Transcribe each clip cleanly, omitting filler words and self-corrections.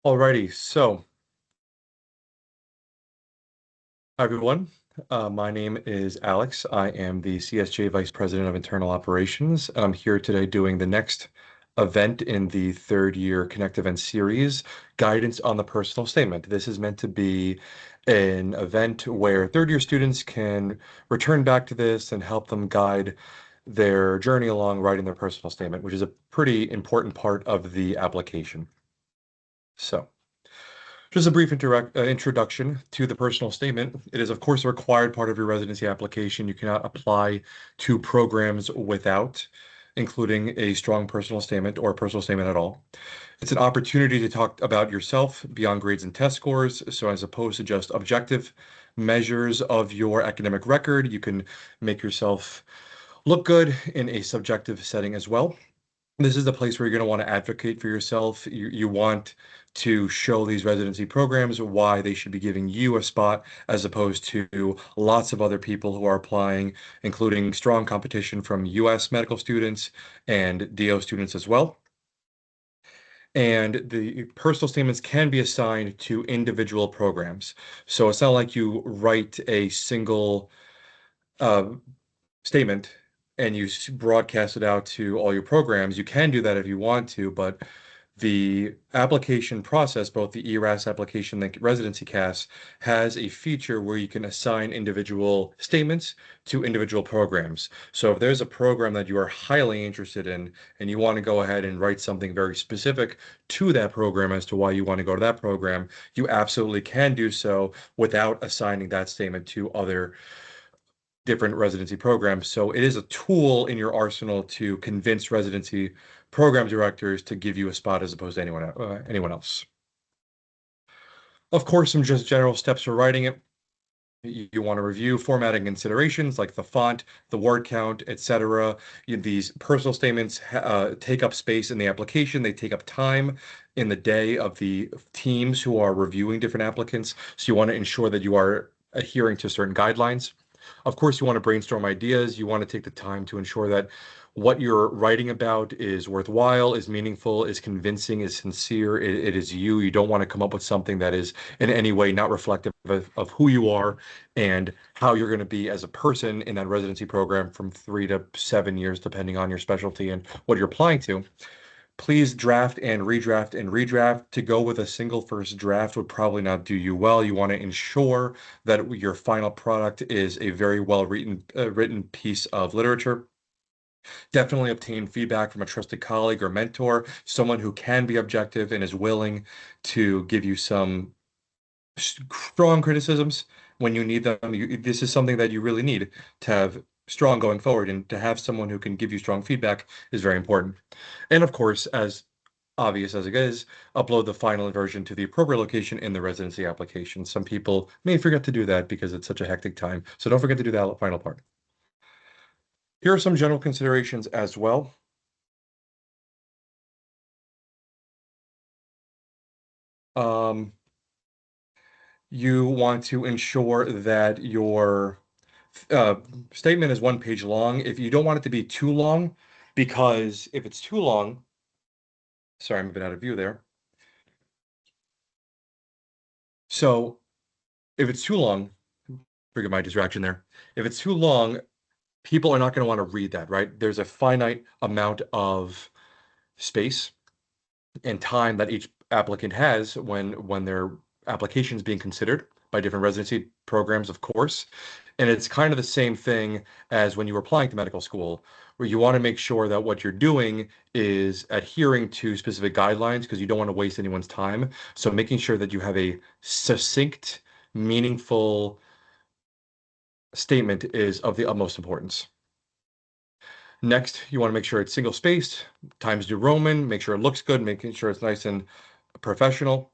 Alrighty, so hi everyone. My name is Alex. I am the CSGA Vice President of Internal Operations, and I'm here today doing the next event in the third year Connect Event series, Guidance on the Personal Statement. This is meant to be an event where third year students can return back to this and help them guide their journey along writing their personal statement, which is a pretty important part of the application. So. Just a brief introduction to the personal statement. It is, of course, a required part of your residency application. You cannot apply to programs without including a strong personal statement or a personal statement at all. It's an opportunity to talk about yourself beyond grades and test scores. So as opposed to just objective measures of your academic record, you can make yourself look good in a subjective setting as well. This is the place where you're going to want to advocate for yourself. You want to show these residency programs why they should be giving you a spot as opposed to lots of other people who are applying, including strong competition from US medical students and DO students as well. And the personal statements can be assigned to individual programs. So it's not like you write a single uh, statement and you broadcast it out to all your programs. You can do that if you want to, but the application process, both the ERAS application and the residency CAS, has a feature where you can assign individual statements to individual programs. So if there's a program that you are highly interested in and you want to go ahead and write something very specific to that program as to why you want to go to that program, you absolutely can do so without assigning that statement to other different residency programs. So it is a tool in your arsenal to convince residency program directors to give you a spot as opposed to anyone else. Of course, some just general steps for writing it. You want to review formatting considerations like the font, the word count, etc. These personal statements take up space in the application. They take up time in the day of the teams who are reviewing different applicants. So you want to ensure that you are adhering to certain guidelines. Of course, you want to brainstorm ideas. You want to take the time to ensure that what you're writing about is worthwhile, is meaningful, is convincing, is sincere. It is you. You don't want to come up with something that is in any way not reflective of who you are and how you're going to be as a person in that residency program from 3 to 7 years, depending on your specialty and what you're applying to. Please draft and redraft and redraft. To go with a single first draft would probably not do you well. You want to ensure that your final product is a very well written piece of literature. Definitely obtain feedback from a trusted colleague or mentor, someone who can be objective and is willing to give you some strong criticisms when you need them. This is something that you really need to have strong going forward, and to have someone who can give you strong feedback is very important. And of course, as obvious as it is, upload the final version to the appropriate location in the residency application. Some people may forget to do that because it's such a hectic time. So don't forget to do that final part. Here are some general considerations as well. Um, you want to ensure that your uh, statement is 1 page long. If you don't want it to be too long, because if it's too long, sorry, I'm a bit out of view there. So if it's too long, forgive my distraction there. If it's too long, people are not going to want to read that, right? There's a finite amount of space and time that each applicant has when their application is being considered by different residency programs, of course. And it's kind of the same thing as when you were applying to medical school, where you want to make sure that what you're doing is adhering to specific guidelines because you don't want to waste anyone's time. So making sure that you have a succinct, meaningful statement is of the utmost importance. Next, you want to make sure it's single spaced, Times New Roman, make sure it looks good, making sure it's nice and professional.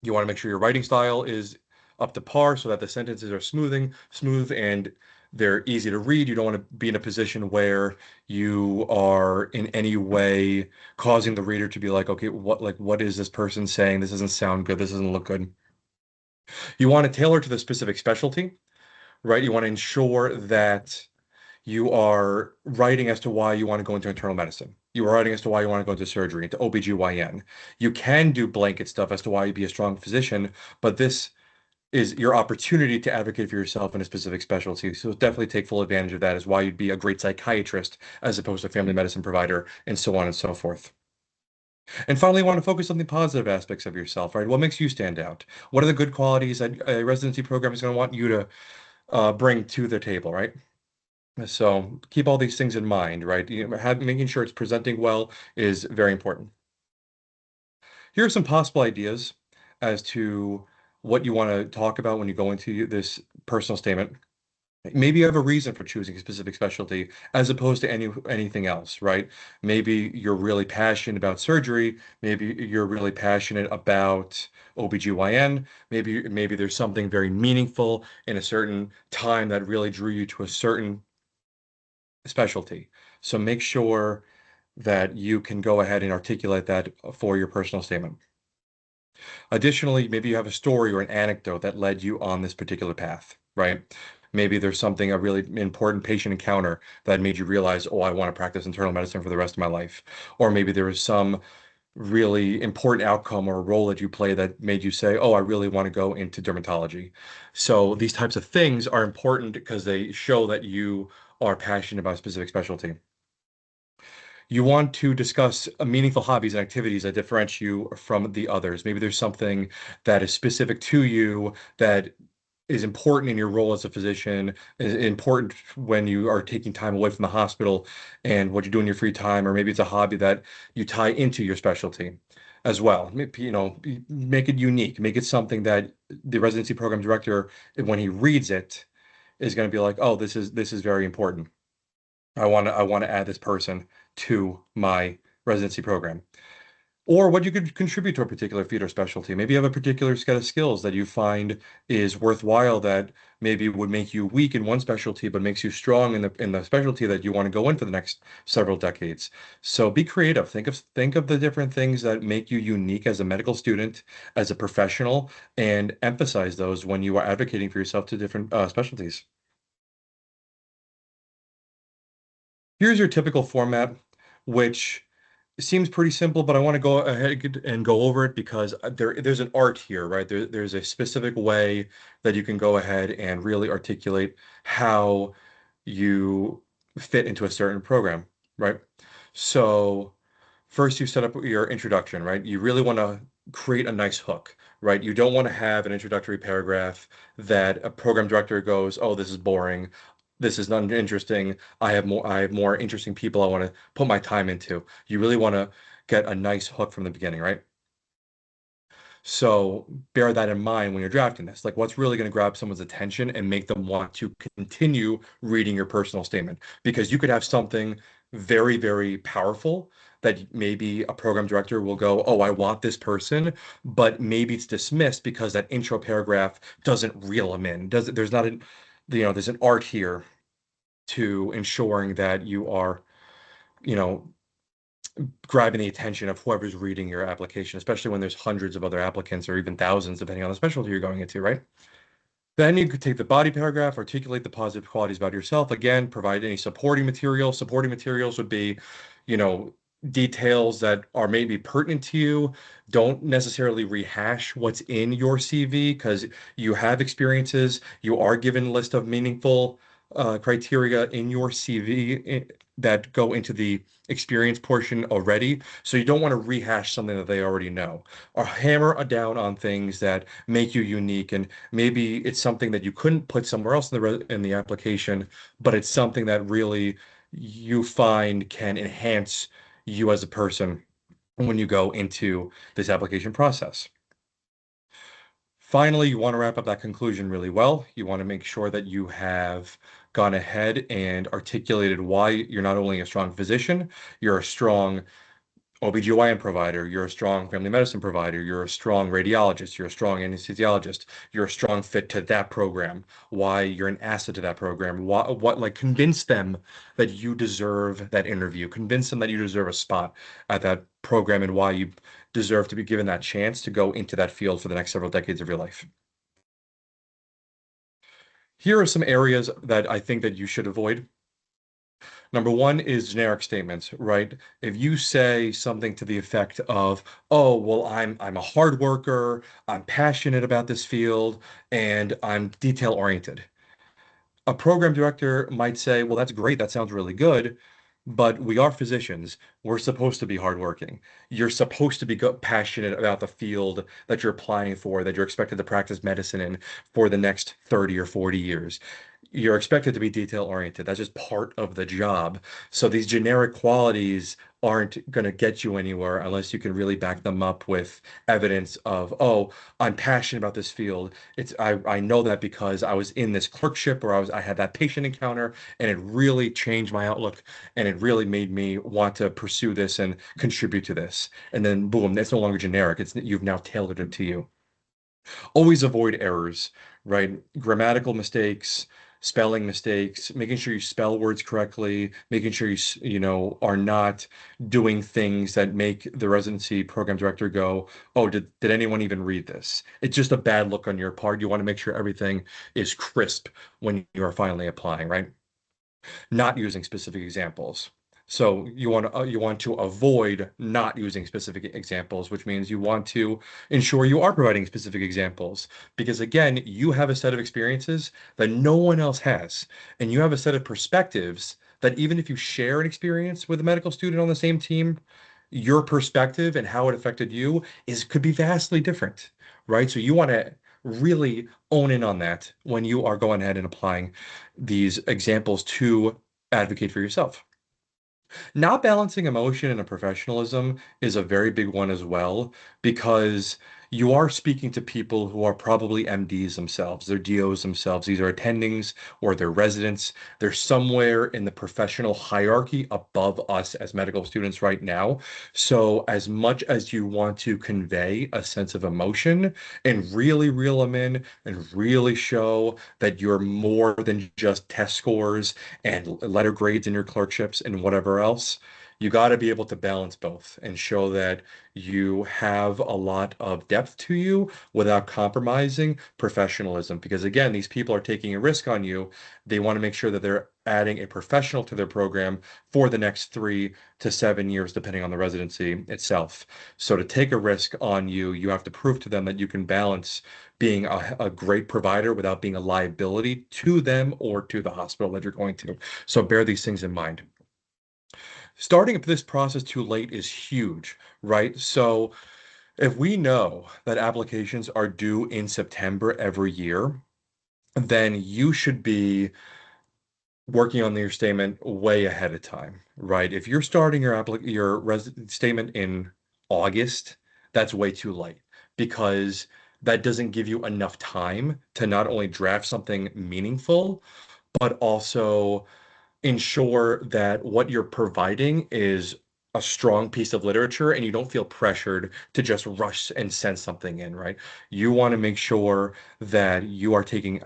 You want to make sure your writing style is up to par so that the sentences are smooth and they're easy to read. You don't want to be in a position where you are in any way causing the reader to be like, okay, what is this person saying? This doesn't sound good. This doesn't look good. You want to tailor to the specific specialty, right? You want to ensure that you are writing as to why you want to go into internal medicine. You are writing as to why you want to go into surgery, into OBGYN. You can do blanket stuff as to why you'd be a strong physician, but this is your opportunity to advocate for yourself in a specific specialty. So definitely take full advantage of that, is why you'd be a great psychiatrist as opposed to a family medicine provider, and so on and so forth. And finally, you want to focus on the positive aspects of yourself, right? What makes you stand out? What are the good qualities that a residency program is going to want you to bring to the table, right? So keep all these things in mind, right? Making sure it's presenting well is very important. Here are some possible ideas as to what you want to talk about when you go into this personal statement. Maybe you have a reason for choosing a specific specialty as opposed to anything else, right? Maybe you're really passionate about surgery. Maybe you're really passionate about OBGYN. Maybe there's something very meaningful in a certain time that really drew you to a certain specialty. So make sure that you can go ahead and articulate that for your personal statement. Additionally, maybe you have a story or an anecdote that led you on this particular path, right? Maybe there's something, a really important patient encounter that made you realize, oh, I want to practice internal medicine for the rest of my life. Or maybe there was some really important outcome or role that you play that made you say, oh, I really want to go into dermatology. So these types of things are important because they show that you are passionate about a specific specialty. You want to discuss meaningful hobbies and activities that differentiate you from the others. Maybe there's something that is specific to you that is important in your role as a physician, is important when you are taking time away from the hospital and what you do in your free time, or maybe it's a hobby that you tie into your specialty as well. Make it unique, make it something that the residency program director, when he reads it, is going to be like, oh, this is very important. I want to add this person to my residency program. Or what you could contribute to a particular field or specialty. Maybe you have a particular set of skills that you find is worthwhile that maybe would make you weak in one specialty, but makes you strong in the specialty that you want to go in for the next several decades. So be creative. Think of the different things that make you unique as a medical student, as a professional, and emphasize those when you are advocating for yourself to different specialties. Here's your typical format, which seems pretty simple, but I want to go ahead and go over it because there's an art here, right? There's a specific way that you can go ahead and really articulate how you fit into a certain program, right? So first you set up your introduction, right? You really want to create a nice hook, right? You don't want to have an introductory paragraph that a program director goes, "Oh, this is boring. This is not interesting. I have more interesting people I want to put my time into." You really want to get a nice hook from the beginning, right? So bear that in mind when you're drafting this. Like, what's really going to grab someone's attention and make them want to continue reading your personal statement? Because you could have something very, very powerful that maybe a program director will go, "Oh, I want this person," but maybe it's dismissed because that intro paragraph doesn't reel them in. There's not an, there's an art here to ensuring that you are, you know, grabbing the attention of whoever's reading your application, especially when there's hundreds of other applicants or even thousands, depending on the specialty you're going into, right? Then you could take the body paragraph, articulate the positive qualities about yourself. Again, provide any supporting material. Supporting materials would be, you know, details that are maybe pertinent to you. Don't necessarily rehash what's in your CV because you have experiences. You are given a list of meaningful criteria in your CV that go into the experience portion already. So you don't want to rehash something that they already know, or hammer down on things that make you unique. And maybe it's something that you couldn't put somewhere else in the application, but it's something that really you find can enhance you as a person when you go into this application process. Finally, you want to wrap up that conclusion really well. You want to make sure that you have gone ahead and articulated why you're not only a strong physician, you're a strong OBGYN provider, you're a strong family medicine provider, you're a strong radiologist, you're a strong anesthesiologist, you're a strong fit to that program, why you're an asset to that program, like convince them that you deserve that interview, convince them that you deserve a spot at that program and why you deserve to be given that chance to go into that field for the next several decades of your life. Here are some areas that I think that you should avoid. Number one is generic statements, right? If you say something to the effect of, "Oh, well, I'm a hard worker, I'm passionate about this field, and I'm detail oriented." A program director might say, well, that's great. That sounds really good. But we are physicians. We're supposed to be hardworking. You're supposed to be passionate about the field that you're applying for, that you're expected to practice medicine in for the next 30 or 40 years. You're expected to be detail oriented. That's just part of the job. So these generic qualities aren't going to get you anywhere unless you can really back them up with evidence of, oh, I'm passionate about this field. I know that because I was in this clerkship or I had that patient encounter and it really changed my outlook and it really made me want to pursue this and contribute to this. And then boom, it's no longer generic. It's you've now tailored it to you. Always avoid errors, right? Grammatical mistakes, spelling mistakes, making sure you spell words correctly, making sure you are not doing things that make the residency program director go, "Oh, did anyone even read this?" It's just a bad look on your part. You want to make sure everything is crisp when you are finally applying, right? Not using specific examples. So you want to avoid not using specific examples, which means you want to ensure you are providing specific examples because again, you have a set of experiences that no one else has, and you have a set of perspectives that even if you share an experience with a medical student on the same team, your perspective and how it affected you is could be vastly different, right? So you want to really own in on that when you are going ahead and applying these examples to advocate for yourself. Not balancing emotion and professionalism is a very big one as well, because you are speaking to people who are probably MDs themselves, they're DOs themselves, these are attendings or they're residents. They're somewhere in the professional hierarchy above us as medical students right now. So, as much as you want to convey a sense of emotion and really reel them in and really show that you're more than just test scores and letter grades in your clerkships and whatever else, you got to be able to balance both and show that you have a lot of depth to you without compromising professionalism. Because again, these people are taking a risk on you. They want to make sure that they're adding a professional to their program for the next 3 to 7 years, depending on the residency itself. So to take a risk on you, you have to prove to them that you can balance being a great provider without being a liability to them or to the hospital that you're going to. So bear these things in mind. Starting this process too late is huge, right? So if we know that applications are due in September every year, then you should be working on your statement way ahead of time, right? If you're starting your statement in August, that's way too late because that doesn't give you enough time to not only draft something meaningful, but also ensure that what you're providing is a strong piece of literature and you don't feel pressured to just rush and send something in, right? You want to make sure that you are taking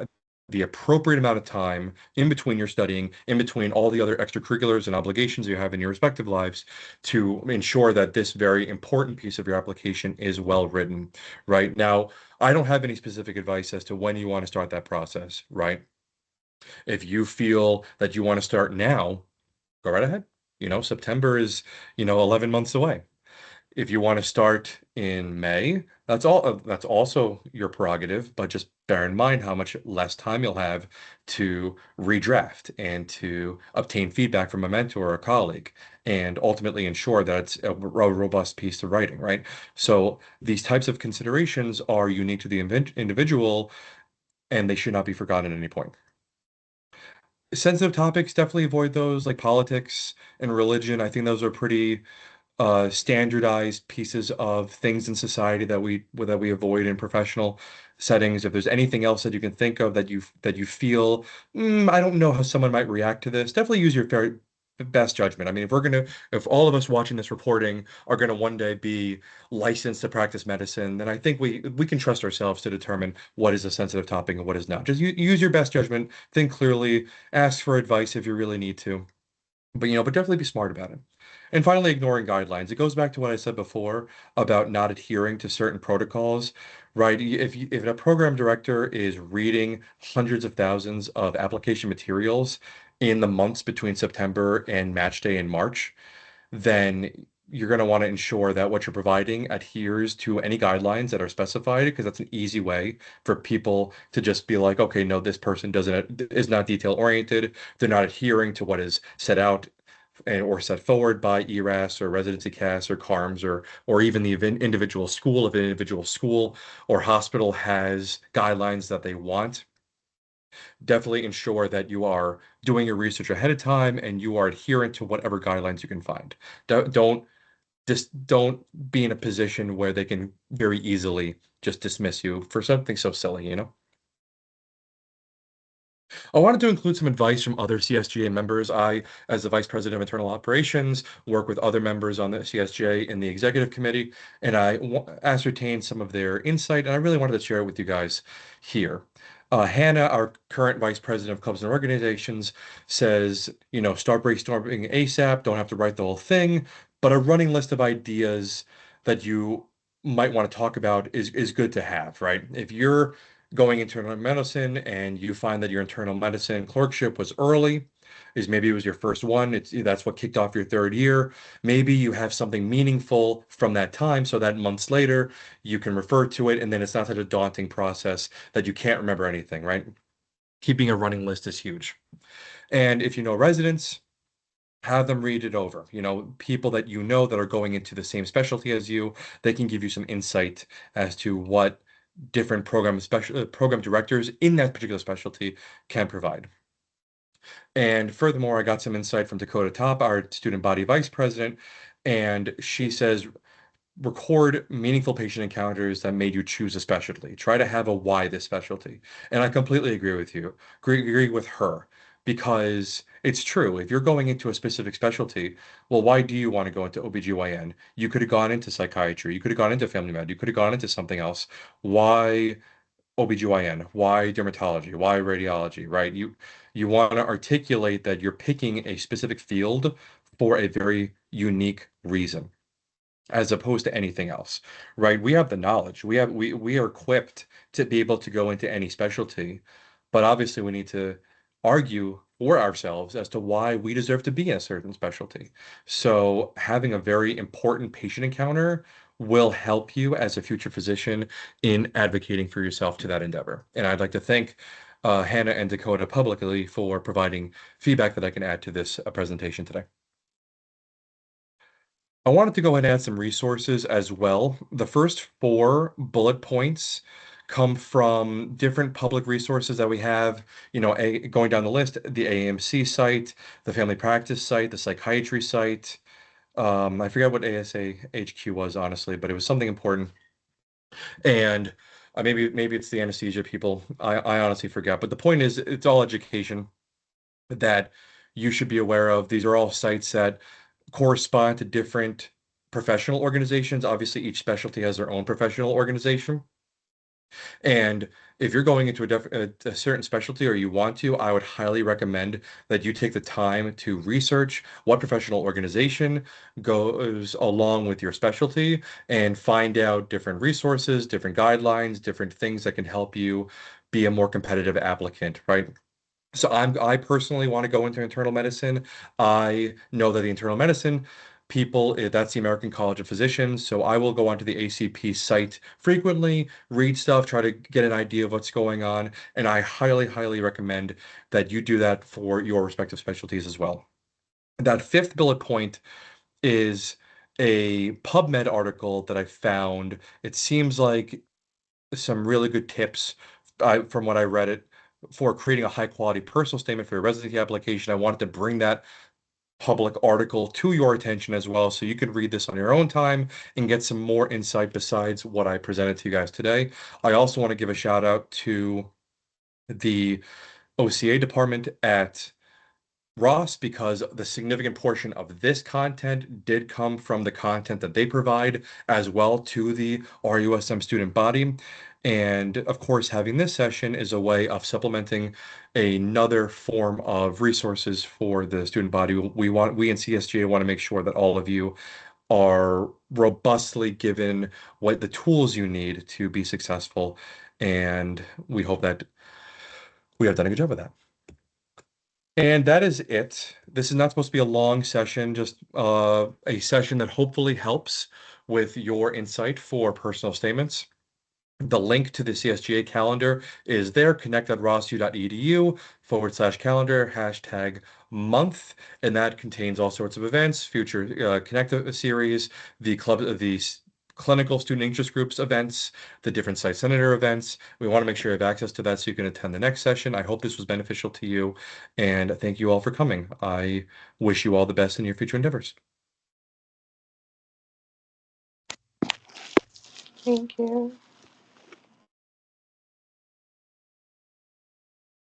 the appropriate amount of time in between your studying, in between all the other extracurriculars and obligations you have in your respective lives to ensure that this very important piece of your application is well written, right? Now, I don't have any specific advice as to when you want to start that process, right? If you feel that you want to start now, go right ahead. September is, 11 months away. If you want to start in May, that's also your prerogative, but just bear in mind how much less time you'll have to redraft and to obtain feedback from a mentor or a colleague and ultimately ensure that it's a robust piece of writing, right? So these types of considerations are unique to the individual and they should not be forgotten at any point. Sensitive topics, definitely avoid those, like politics and religion. I think those are pretty standardized pieces of things in society that we avoid in professional settings. If there's anything else that you can think of that you feel, I don't know how someone might react to this, definitely use your fair best judgment. I mean, if all of us watching this reporting are gonna one day be licensed to practice medicine, then I think we can trust ourselves to determine what is a sensitive topic and what is not. Just use your best judgment, think clearly, ask for advice if you really need to. But definitely be smart about it. And finally, ignoring guidelines. It goes back to what I said before about not adhering to certain protocols, right? If a program director is reading hundreds of thousands of application materials in the months between September and match day in March, then you're going to want to ensure that what you're providing adheres to any guidelines that are specified, because that's an easy way for people to just be like, okay, no, this person doesn't is not detail oriented. They're not adhering to what is set out and or set forward by ERAS or residency CAS or CARMS or even the individual school. If an individual school or hospital has guidelines that they want, definitely ensure that you are doing your research ahead of time and you are adherent to whatever guidelines you can find. Don't just don't be in a position where they can very easily just dismiss you for something so silly, you know? I wanted to include some advice from other CSGA members. I, as the Vice President of Internal Operations, work with other members on the CSGA in the Executive Committee, and I ascertained some of their insight, and I really wanted to share it with you guys here. Hannah, our current Vice President of Clubs and Organizations, says, start brainstorming ASAP, don't have to write the whole thing, but a running list of ideas that you might want to talk about is good to have, right? If you're going internal medicine and you find that your internal medicine clerkship was early, is maybe it was your first one, that's what kicked off your third year. Maybe you have something meaningful from that time so that months later you can refer to it and then it's not such a daunting process that you can't remember anything, right? Keeping a running list is huge. And if you know residents, have them read it over. People that you know that are going into the same specialty as you, they can give you some insight as to what different program directors in that particular specialty can provide. And furthermore, I got some insight from Dakota Top, our student body vice president, and she says record meaningful patient encounters that made you choose a specialty. Try to have a why this specialty. And I completely agree with you. Agree with her because it's true. If you're going into a specific specialty, well, why do you want to go into OBGYN? You could have gone into psychiatry. You could have gone into family med. You could have gone into something else. Why OBGYN? Why dermatology? Why radiology, right? You want to articulate that you're picking a specific field for a very unique reason as opposed to anything else, right? We have the knowledge. We are equipped to be able to go into any specialty, but obviously we need to argue for ourselves as to why we deserve to be in a certain specialty. So having a very important patient encounter will help you as a future physician in advocating for yourself to that endeavor. And I'd like to thank Hannah and Dakota publicly for providing feedback that I can add to this presentation today. I wanted to go ahead and add some resources as well. The first four bullet points come from different public resources that we have, going down the list, the AMC site, the family practice site, the psychiatry site. I forget what ASA HQ was, honestly, but it was something important. And maybe it's the anesthesia people. I honestly forget. But the point is, it's all education that you should be aware of. These are all sites that correspond to different professional organizations. Obviously, each specialty has their own professional organization. And if you're going into a certain specialty or you want to, I would highly recommend that you take the time to research what professional organization goes along with your specialty and find out different resources, different guidelines, different things that can help you be a more competitive applicant, right? So I personally want to go into internal medicine. I know that the internal medicine people, that's the American College of Physicians. So I will go onto the ACP site frequently, read stuff, try to get an idea of what's going on. And I highly, highly recommend that you do that for your respective specialties as well. That fifth bullet point is a PubMed article that I found. It seems like some really good tips from what I read it for creating a high quality personal statement for your residency application. I wanted to bring that public article to your attention as well so you could read this on your own time and get some more insight besides what I presented to you guys today. I also want to give a shout out to the OCA department at Ross because the significant portion of this content did come from the content that they provide as well to the RUSM student body. And of course, having this session is a way of supplementing another form of resources for the student body. We in CSGA want to make sure that all of you are robustly given what the tools you need to be successful. And we hope that we have done a good job of that. And that is it. This is not supposed to be a long session, just a session that hopefully helps with your insight for personal statements. The link to the CSGA calendar is there, connect.rossu.edu/calendar, #month. And that contains all sorts of events, future Connect series, the club, clinical student interest groups events, the different site senator events. We want to make sure you have access to that so you can attend the next session. I hope this was beneficial to you, and thank you all for coming. I wish you all the best in your future endeavors. Thank you.